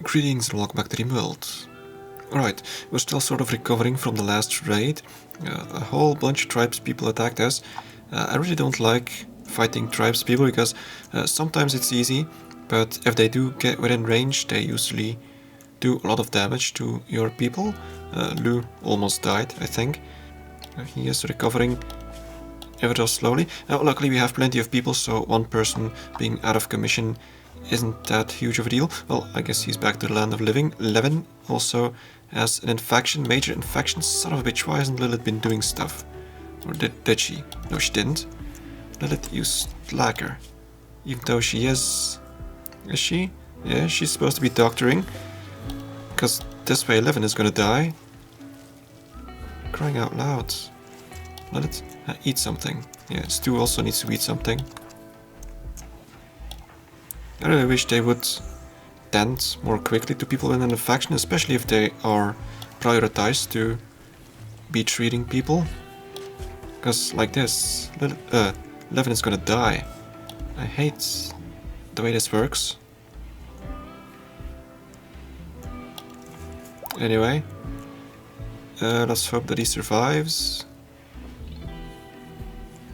Greetings and welcome back to Rimworld. Alright, we're still sort of recovering from the last raid. A whole bunch of tribespeople attacked us. I really don't like fighting tribespeople because sometimes it's easy, but if they do get within range, they usually do a lot of damage to your people. Lu almost died, I think. He is recovering ever so slowly. Luckily we have plenty of people, so one person being out of commission isn't that huge of a deal. Well, I guess he's back to the land of living. Levin also has an infection, major infection. Son of a bitch, why hasn't Lilith been doing stuff? Or did she? No, she didn't. Lilith, you slacker. Even though she is... Is she? Yeah, she's supposed to be doctoring. Because this way Levin is gonna die. Crying out loud. Lilith, eat something. Yeah, Stu also needs to eat something. I really wish they would tend more quickly to people in an infection, especially if they are prioritized to be treating people. Because like this, Levin is gonna die. I hate the way this works. Anyway, let's hope that he survives.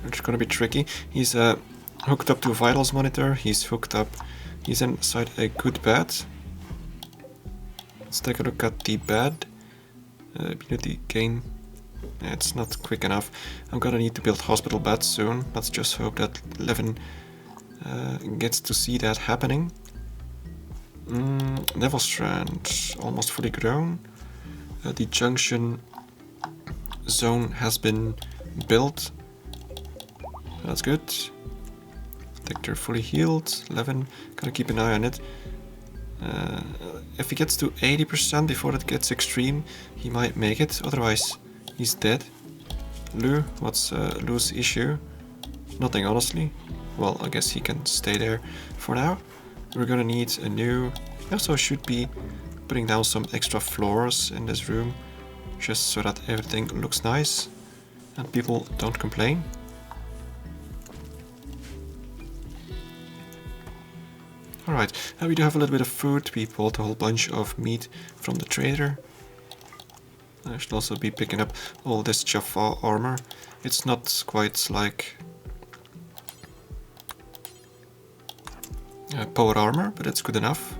It's gonna be tricky. He's hooked up to a vitals monitor. He's hooked up. He's inside a good bed. Let's take a look at the bed. Immunity gain. Yeah, it's not quick enough. I'm gonna need to build hospital beds soon. Let's just hope that Levin gets to see that happening. Devil Strand, almost fully grown. The junction zone has been built. That's good. Detector fully healed. Levin, gotta keep an eye on it. If he gets to 80% before it gets extreme, he might make it. Otherwise, he's dead. Lu, what's Lu's issue? Nothing, honestly. Well, I guess he can stay there for now. We're gonna need a new... I also should be putting down some extra floors in this room, just so that everything looks nice and people don't complain. Alright, we do have a little bit of food. We bought a whole bunch of meat from the trader. I should also be picking up all this Jaffa armor. It's not quite like power armor, but it's good enough.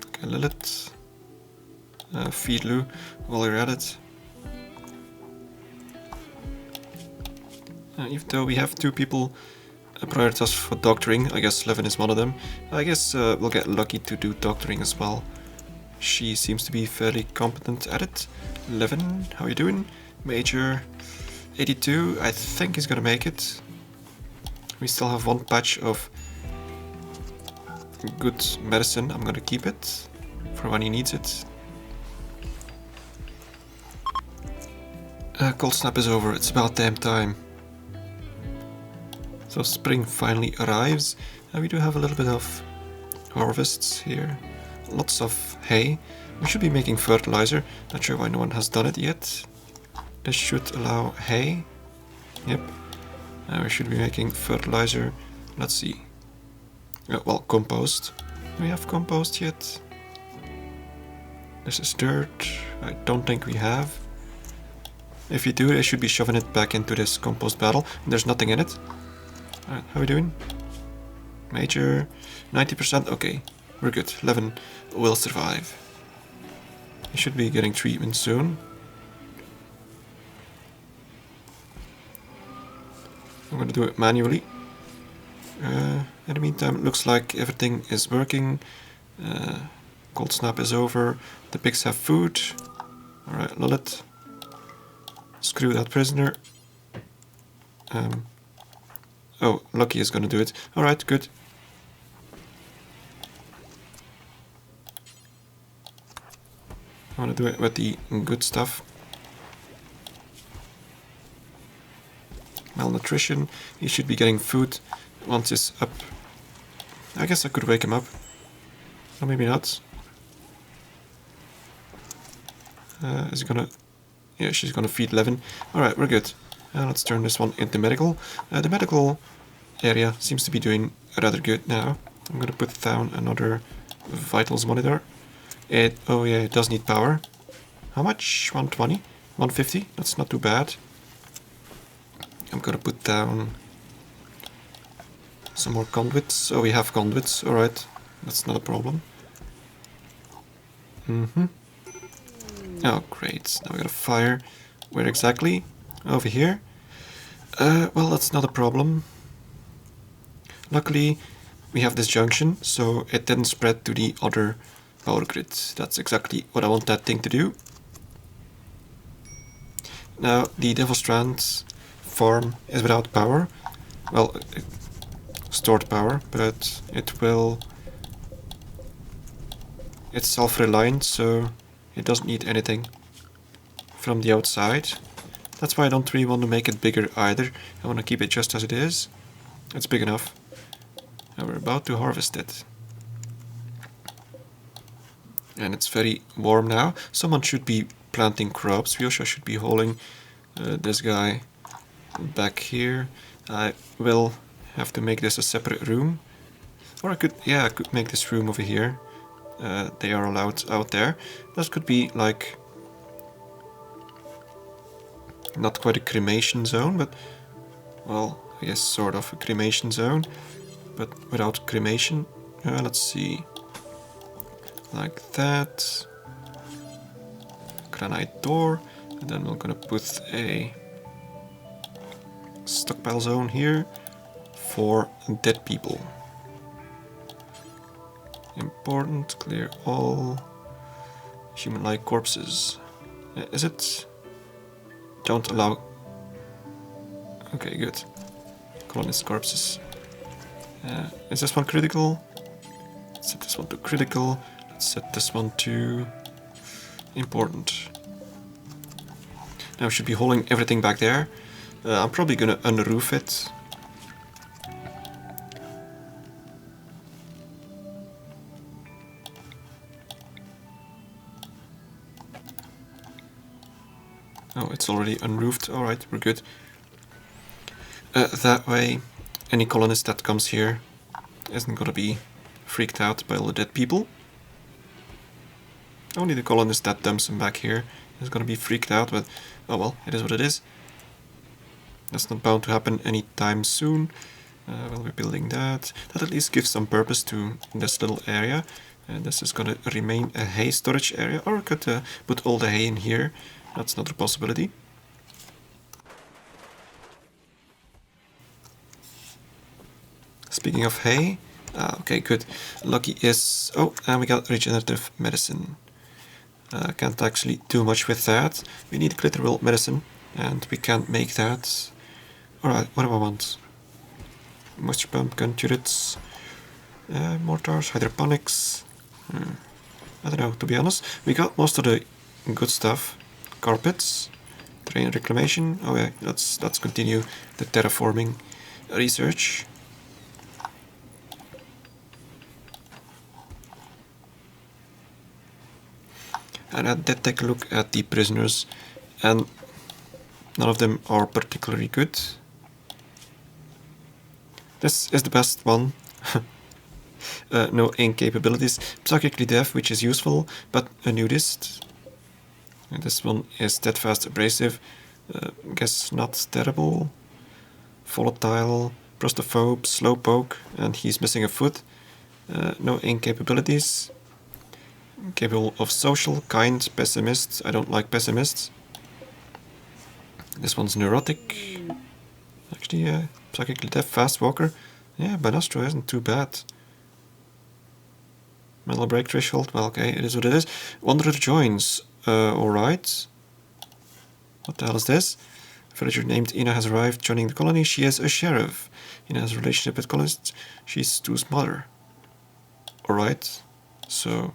Okay, Lilith. Feed Lu while you're at it. Even though we have two people prioritized for doctoring, I guess Levin is one of them. I guess we'll get lucky to do doctoring as well. She seems to be fairly competent at it. Levin, how are you doing? Major 82, I think he's gonna make it. We still have one patch of good medicine. I'm gonna keep it for when he needs it. Cold snap is over, it's about damn time. So spring finally arrives. We do have a little bit of harvests here. Lots of hay. We should be making fertilizer. Not sure why no one has done it yet. This should allow hay. Yep. We should be making fertilizer. Let's see. Well, compost. Do we have compost yet? This is dirt. I don't think we have. If you do, I should be shoving it back into this compost barrel. There's nothing in it. Alright, how are we doing? Major 90%. Okay, we're good. Levin will survive. He should be getting treatment soon. I'm gonna do it manually. In the meantime, it looks like everything is working. Cold snap is over. The pigs have food. Alright, Lilith. Screw that prisoner. Oh, Lucky is gonna do it. Alright, good. I wanna do it with the good stuff. Malnutrition. He should be getting food once he's up. I guess I could wake him up. Or maybe not. Is he gonna... Yeah, she's gonna feed Levin. Alright, we're good. Let's turn this one into medical. The medical area seems to be doing rather good now. I'm gonna put down another vitals monitor. Oh yeah, it does need power. How much? 120? 150? That's not too bad. I'm gonna put down some more conduits. Oh, we have conduits. Alright, that's not a problem. Oh, great. Now we gotta fire. Where exactly? Over here? Well, that's not a problem. Luckily, we have this junction, so it didn't spread to the other power grid. That's exactly what I want that thing to do. Now, the Devil Strand farm is without power. Well, stored power, but it's self-reliant, so it doesn't need anything from the outside. That's why I don't really want to make it bigger either. I want to keep it just as it is. It's big enough. And we're about to harvest it. And it's very warm now. Someone should be planting crops. We also should be hauling this guy back here. I will have to make this a separate room. Or I could make this room over here. They are allowed out there. That could be like not quite a cremation zone, but well, I guess sort of a cremation zone, but without cremation. Let's see. Like that. Granite door. And then we're gonna put a stockpile zone here for dead people. Important, clear all human-like corpses. Is it? Don't allow... Okay, good. Colonist corpses. Is this one critical? Let's set this one to critical. Let's set this one to important. Now we should be hauling everything back there. I'm probably gonna unroof it. Oh, it's already unroofed. Alright, we're good. That way, any colonist that comes here isn't gonna be freaked out by all the dead people. Only the colonist that dumps him back here is gonna be freaked out, but oh well, it is what it is. That's not bound to happen anytime soon. While we're building that. That at least gives some purpose to this little area. This is gonna remain a hay storage area, or I could put all the hay in here. That's another possibility. Speaking of hay, okay, good. Lucky is... Oh, and we got regenerative medicine. Can't actually do much with that. We need clitoral medicine, and we can't make that. Alright, what do I want? Moisture pump, gun turrets, mortars, hydroponics. I don't know, to be honest. We got most of the good stuff. Carpets, terrain reclamation. Oh yeah, let's continue the terraforming research. And I did take a look at the prisoners, and none of them are particularly good. This is the best one. No ink capabilities. Psychically deaf, which is useful, but a nudist. And this one is steadfast abrasive. Guess not terrible. Volatile, prostophobe, slowpoke, and he's missing a foot. No ink capabilities. Capable of social, kind, pessimist. I don't like pessimists. This one's neurotic. Actually, psychically deaf, fast walker. Yeah, Banastro isn't too bad. Mental break threshold. Well, okay, it is what it is. Wanderer joins. Alright. What the hell is this? A villager named Ina has arrived, joining the colony. She is a sheriff. Ina has a relationship with colonists. She's Stu's mother. Alright. So...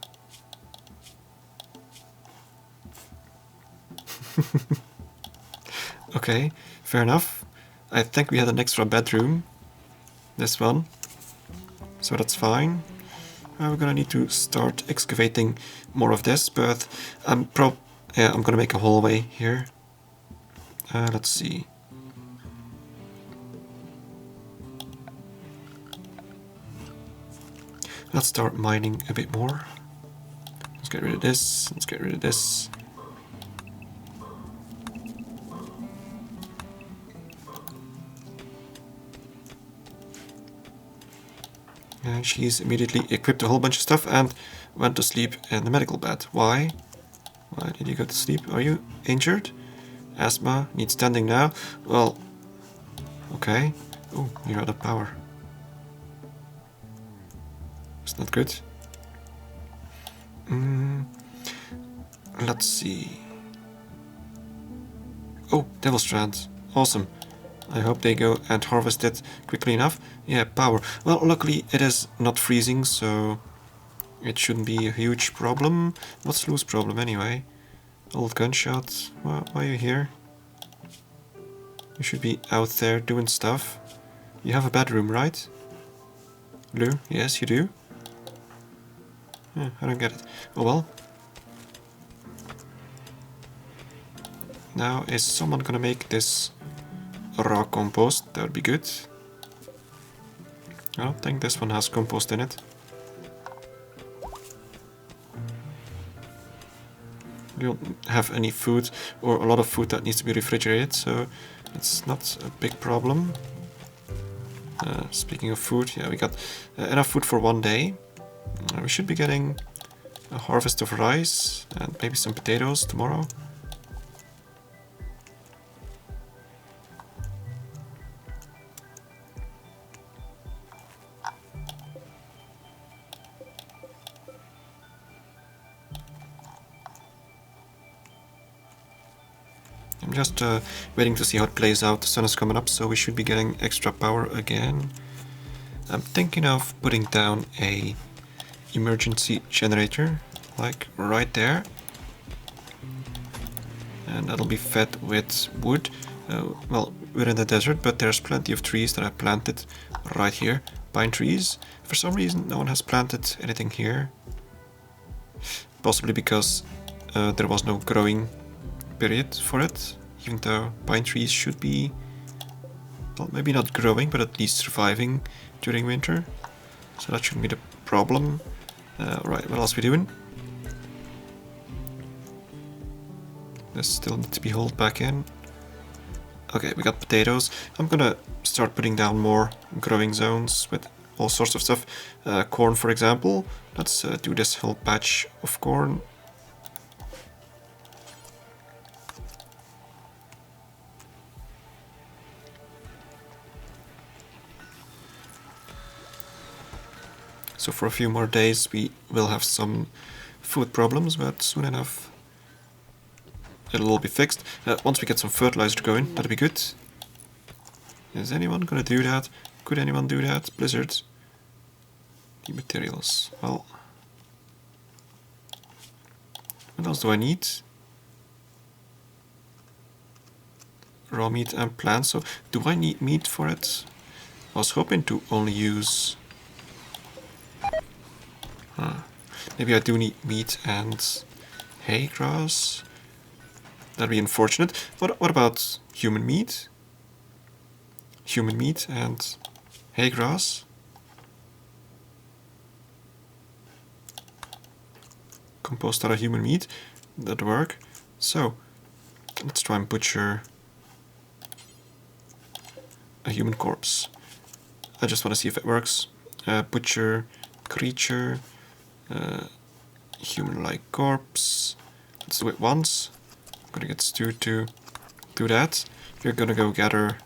Okay, fair enough. I think we had an extra bedroom. This one. So that's fine. We're gonna need to start excavating more of this, but I'm gonna make a hallway here. Let's see. Let's start mining a bit more. Let's get rid of this. Let's get rid of this. And she's immediately equipped a whole bunch of stuff and went to sleep in the medical bed. Why? Why did you go to sleep? Are you injured? Asthma? Need standing now? Well, okay. Oh, you're out of power. It's not good. Let's see. Oh, Devil Strand. Awesome. I hope they go and harvest it quickly enough. Yeah, power. Well, luckily it is not freezing, so it shouldn't be a huge problem. What's Lou's problem anyway? Old gunshot. Why are you here? You should be out there doing stuff. You have a bedroom, right? Lou? Yes, you do? Yeah, I don't get it. Oh well. Now, is someone gonna make this raw compost? That would be good. I don't think this one has compost in it. We don't have any food or a lot of food that needs to be refrigerated, so it's not a big problem. Speaking of food, yeah, we got enough food for one day. We should be getting a harvest of rice and maybe some potatoes tomorrow. I'm just waiting to see how it plays out. The sun is coming up, so we should be getting extra power again. I'm thinking of putting down a emergency generator, like right there. And that'll be fed with wood. Well, we're in the desert, but there's plenty of trees that I planted right here. Pine trees. For some reason, no one has planted anything here. Possibly because there was no growing period for it, even though pine trees should be, well, maybe not growing, but at least surviving during winter. So that shouldn't be the problem. Right, what else are we doing? This still needs to be hauled back in. Okay, we got potatoes. I'm gonna start putting down more growing zones with all sorts of stuff. Corn, for example. Let's do this whole patch of corn. So for a few more days we will have some food problems, but soon enough it'll all be fixed. Once we get some fertilizer going, that'll be good. Is anyone gonna do that? Could anyone do that? Blizzard. The materials. Well, what else do I need? Raw meat and plants. So do I need meat for it? I was hoping to only use... Maybe I do need meat and hay grass. That'd be unfortunate. What about human meat? Human meat and hay grass? Compost out of human meat? That'd work. So, let's try and butcher a human corpse. I just want to see if it works. Butcher creature. Human-like corpse. Let's do it once. I'm gonna get Stu to do that. We're gonna go gather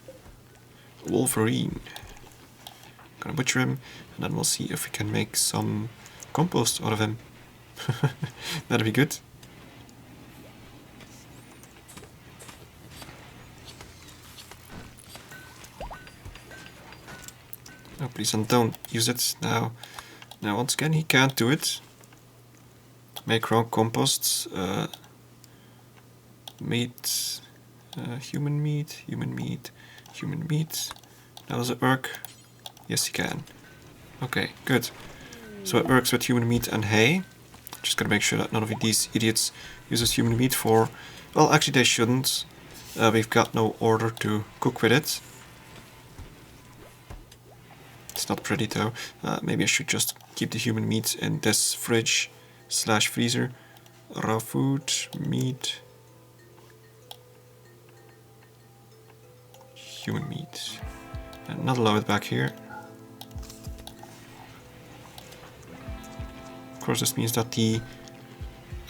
Wolverine. Gonna butcher him, and then we'll see if we can make some compost out of him. That'd be good. Oh, please don't use it now. Now, once again, he can't do it. Make raw compost. Meat. Human meat. Human meat. Human meat. Now, does it work? Yes, he can. Okay, good. So it works with human meat and hay. Just gotta make sure that none of these idiots uses human meat for... Well, actually they shouldn't. We've got no order to cook with it. It's It's not pretty though. Maybe I should just keep the human meat in this fridge slash freezer. Raw food, meat, human meat. And not allow it back here. Of course, this means that the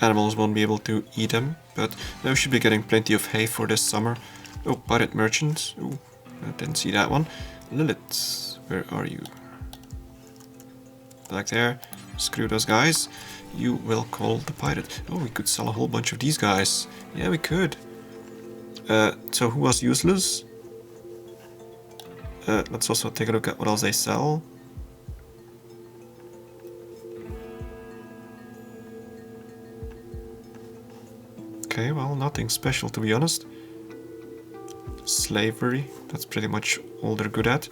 animals won't be able to eat them, but we should be getting plenty of hay for this summer. Oh, pirate merchant. Oh, I didn't see that one. Lilith, where are you? Back there. Screw those guys. You will call the pirate. Oh, we could sell a whole bunch of these guys. Yeah, we could. So who was useless? Let's also take a look at what else they sell. Okay, well, nothing special to be honest. Slavery, that's pretty much all they're good at.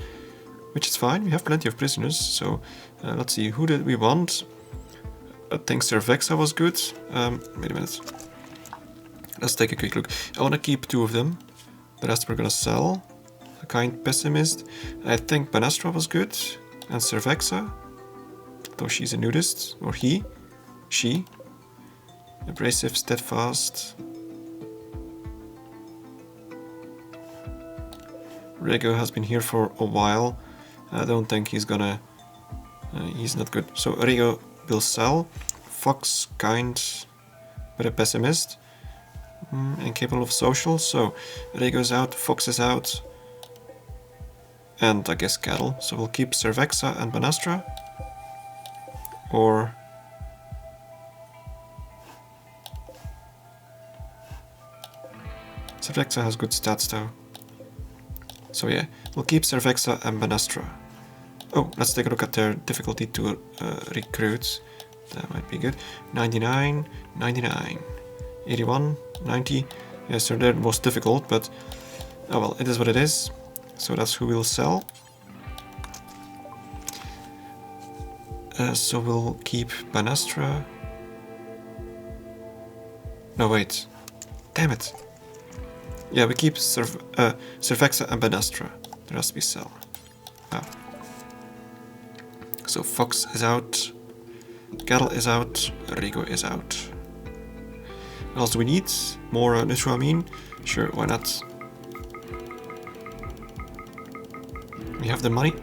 Which is fine, we have plenty of prisoners, so let's see, who did we want? I think Cervexa was good. Wait a minute. Let's take a quick look. I want to keep 2 of them. The rest we're gonna sell. A kind pessimist. I think Banastra was good. And Cervexa. Though she's a nudist. Or he. She. Abrasive, steadfast. Rego has been here for a while. I don't think he's gonna... he's not good. So Rego will sell. Fox, kind, but a pessimist. Incapable of social. So Rego's out, Fox is out. And I guess cattle. So we'll keep Cervexa and Banastra. Or... Cervexa has good stats though. So yeah, we'll keep Cervexa and Banastra. Oh, let's take a look at their difficulty to recruit. That might be good. 99, 99, 81, 90. Yeah, so they're most difficult, but oh well, it is what it is. So that's who we'll sell. So we'll keep Banastra. No, wait. Damn it. Yeah, we keep Cervexa and Banastra. The rest we sell. Oh. So Fox is out. Cattle is out. Rego is out. What else do we need? More nitroamine? Sure, why not? We have the money.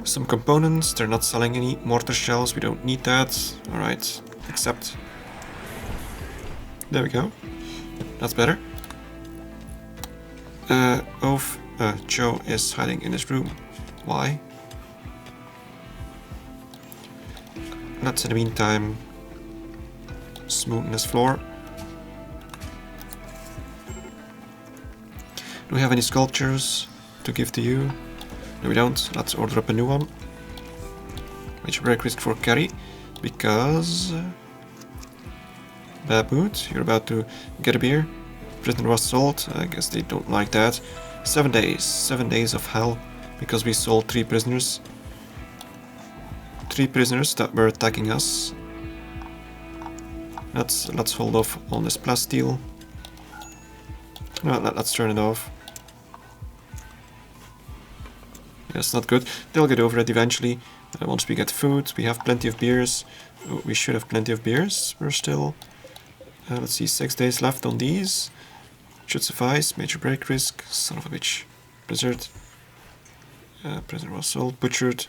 Some components. They're not selling any mortar shells. We don't need that. Alright. Accept. There we go. That's better. Joe is hiding in his room. Why? Let's in the meantime smoothen this floor. Do we have any sculptures to give to you? No, we don't. Let's order up a new one. Major break risk for carry, because... bad mood, you're about to get a beer. Prisoner was sold, I guess they don't like that. 7 days, 7 days of hell, because we sold 3 prisoners. 3 prisoners that were attacking us. Let's hold off on this plasteel. No, let's turn it off. That's not good. They'll get over it eventually. Once we get food, we have plenty of beers. We should have plenty of beers. We're still... let's see, 6 days left on these. Should suffice. Major break risk. Son of a bitch. Blizzard. Prisoner was sold. Butchered.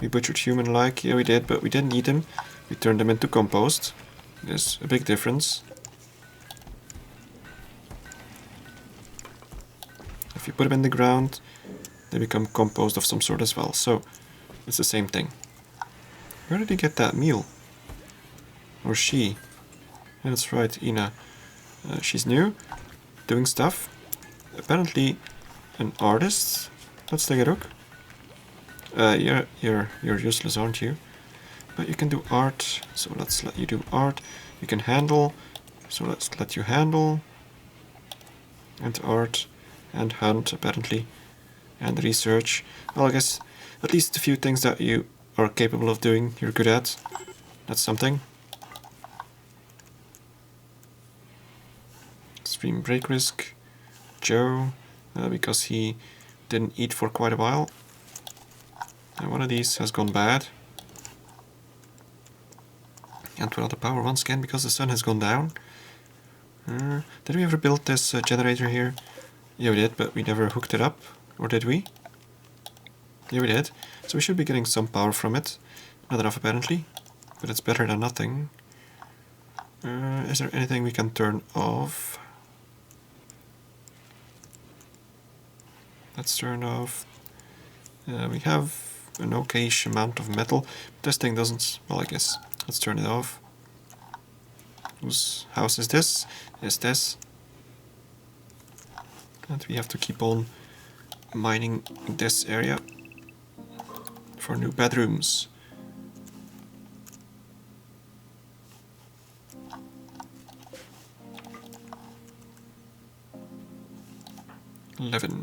We butchered human-like. Yeah, we did, but we didn't eat them. We turned them into compost. There's a big difference. If you put them in the ground, they become compost of some sort as well. So, it's the same thing. Where did he get that meal? Or she? Yeah, that's right, Ina. She's new, doing stuff. Apparently an artist. Let's take a look. You're useless, aren't you? But you can do art, so let's let you do art. You can handle, so let's let you handle. And art, and hunt, apparently. And research. Well, I guess at least a few things that you are capable of doing, you're good at. That's something. Extreme break risk. Joe, because he didn't eat for quite a while. And one of these has gone bad. And turn on the power once again because the sun has gone down. Did we ever build this generator here? Yeah, we did, but we never hooked it up. Or did we? Yeah, we did. So we should be getting some power from it. Not enough apparently, but it's better than nothing. Is there anything we can turn off? Let's turn off. We have an okayish amount of metal, but this thing doesn't. Well, I guess let's turn it off. Whose house is this? Is this? And we have to keep on mining this area for new bedrooms.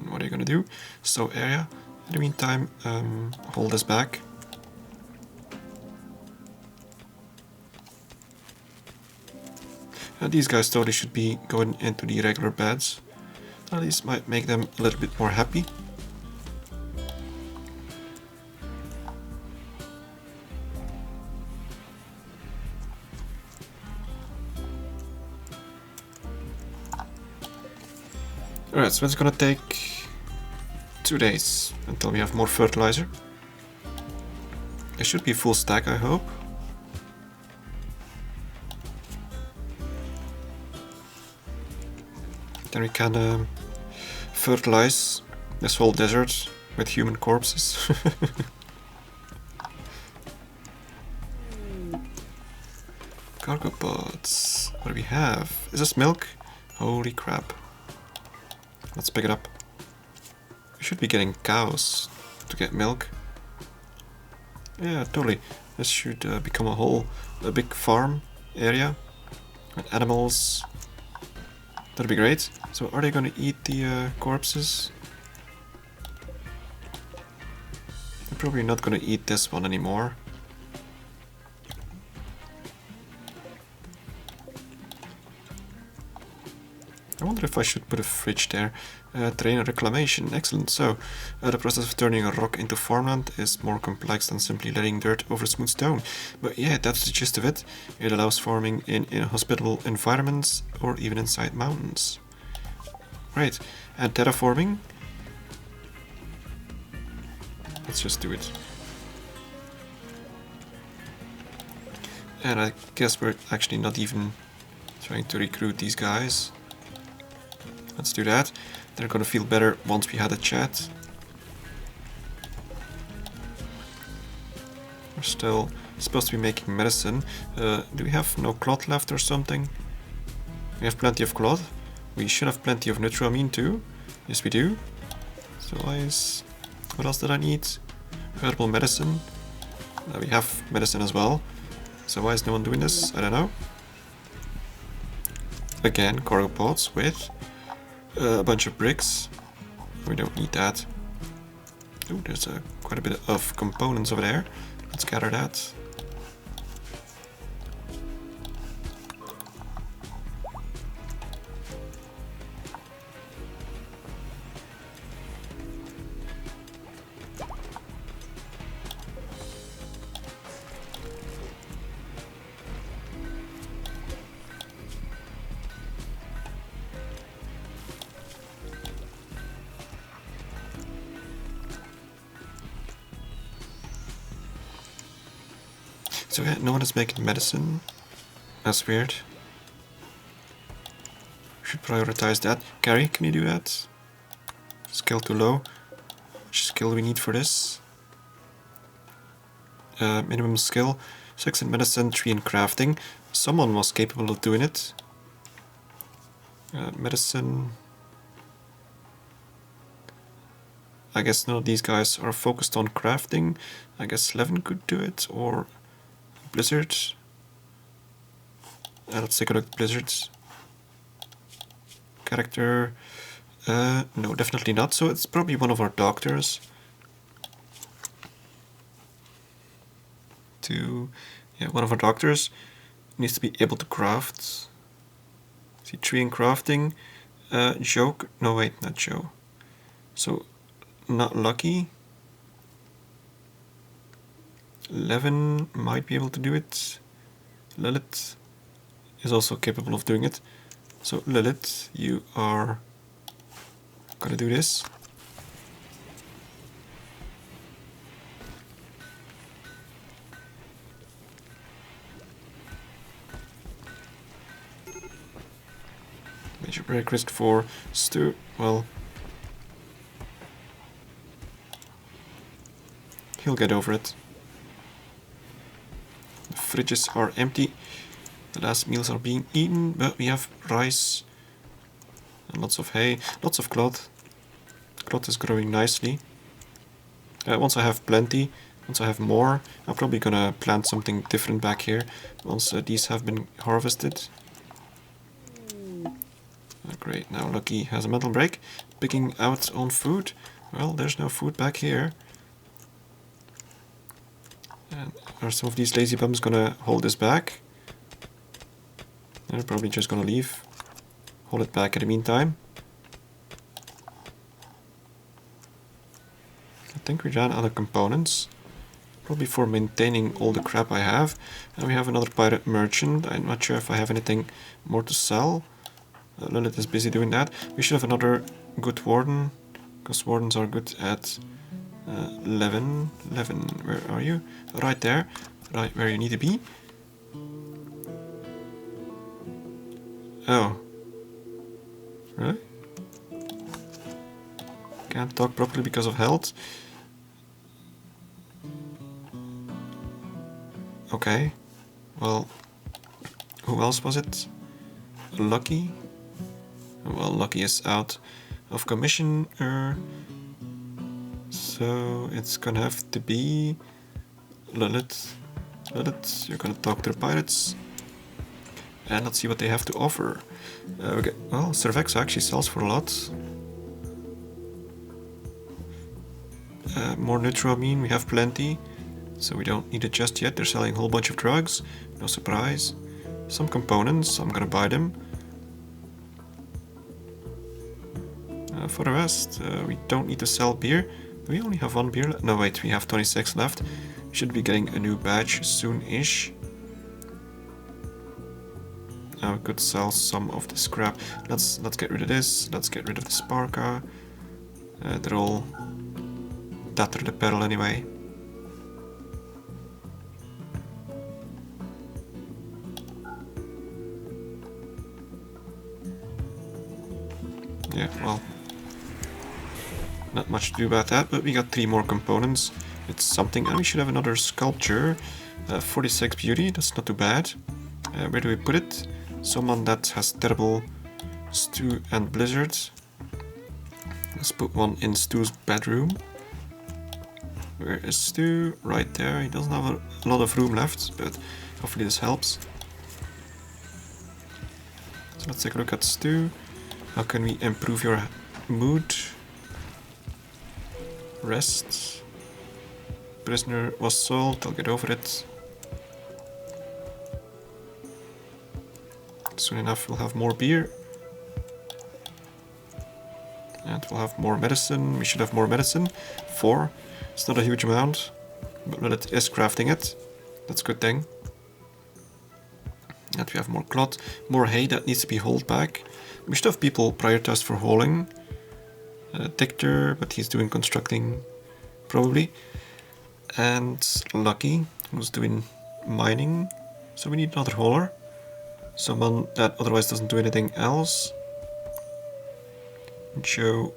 What are you gonna do? So area. In the meantime, hold this back. These guys totally should be going into the regular beds. At least might make them a little bit more happy. Alright, so it's gonna take 2 days until we have more fertilizer. There should be a full stack, I hope. Then we can fertilize this whole desert with human corpses. Cargo pods. What do we have? Is this milk? Holy crap. Let's pick it up. We should be getting cows to get milk. Yeah, totally. This should become a big farm area with animals. That'd be great. So are they gonna eat the corpses? They're probably not gonna eat this one anymore. I wonder if I should put a fridge there. Terrain reclamation, excellent. So, the process of turning a rock into farmland is more complex than simply letting dirt over smooth stone. But yeah, that's the gist of it. It allows farming in inhospitable environments or even inside mountains. Right, and terraforming. Let's just do it. And I guess we're actually not even trying to recruit these guys. Let's do that. They're gonna feel better once we had a chat. We're still supposed to be making medicine. Do we have no cloth left or something? We have plenty of cloth. We should have plenty of nitramine too. Yes, we do. So what else did I need? Herbal medicine. We have medicine as well. So why is no one doing this? I don't know. Again, cargo pods with a bunch of bricks. We don't need that. Oh, there's quite a bit of components over there. Let's gather that. So yeah, no one is making medicine. That's weird. Should prioritize that. Carrie, can you do that? Skill too low. Which skill do we need for this? Minimum skill. 6 in medicine, 3 in crafting. Someone was capable of doing it. Medicine. I guess none of these guys are focused on crafting. I guess Levin could do it, or Blizzard. Let's take a look at Blizzard's character. No, definitely not. So it's probably one of our doctors. One of our doctors needs to be able to craft. See, 3 in crafting. Joe. No, wait, not Joe. So, not Lucky. 11 might be able to do it. Lilith is also capable of doing it. So Lilith, you are gonna do this. Major break risk for Stu. Well, he'll get over it. The fridges are empty. The last meals are being eaten, but we have rice and lots of hay, lots of cloth. Cloth is growing nicely. Once I have plenty, once I have more, I'm probably gonna plant something different back here once these have been harvested. Great, now Lucky has a mental break. Picking out on food. Well, there's no food back here. And are some of these lazy bums gonna hold this back? They're probably just gonna leave. Hold it back in the meantime. I think we ran out of components. Probably for maintaining all the crap I have. And we have another pirate merchant. I'm not sure if I have anything more to sell. Lilith is busy doing that. We should have another good warden, because wardens are good at 11. 11, where are you? Right there, right where you need to be. Oh. Really? Can't talk properly because of health. Okay. Well, who else was it? Lucky? Well, Lucky is out of commission, so it's gonna have to be Lilith. Lilith, you're gonna talk to the pirates, and let's see what they have to offer. Okay. Well, Cervex actually sells for a lot. More nitramine, we have plenty, so we don't need it just yet. They're selling a whole bunch of drugs, no surprise. Some components, I'm gonna buy them. For the rest, we don't need to sell beer. We only have one beer. No, wait, we have 26 left. We should be getting a new badge soon-ish. We could sell some of the scrap. Let's get rid of this. Let's get rid of the Sparka. They're all datter the pedal anyway. Yeah, well, not much to do about that, but we got 3 more components. It's something, and we should have another sculpture. 46 beauty, that's not too bad. Where do we put it? Someone that has terrible Stu and Blizzard. Let's put one in Stu's bedroom. Where is Stu? Right there. He doesn't have a lot of room left, but hopefully this helps. So let's take a look at Stu. How can we improve your mood? Rest. Prisoner was sold, I'll get over it. Soon enough we'll have more beer. And we'll have more medicine. We should have more medicine. 4. It's not a huge amount, but Lilith is crafting it. That's a good thing. And we have more cloth, more hay that needs to be hauled back. We should have people prioritized for hauling. Dictor, but he's doing constructing, probably. And Lucky, who's doing mining. So we need another hauler. Someone that otherwise doesn't do anything else. And Joe,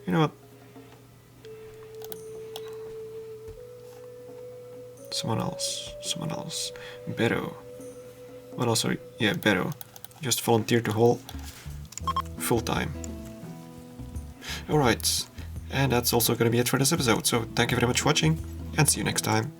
you know what? Someone else. Beto. Well, also, yeah, Beto. Just volunteer to haul full time. Alright, and that's also going to be it for this episode, so thank you very much for watching, and see you next time.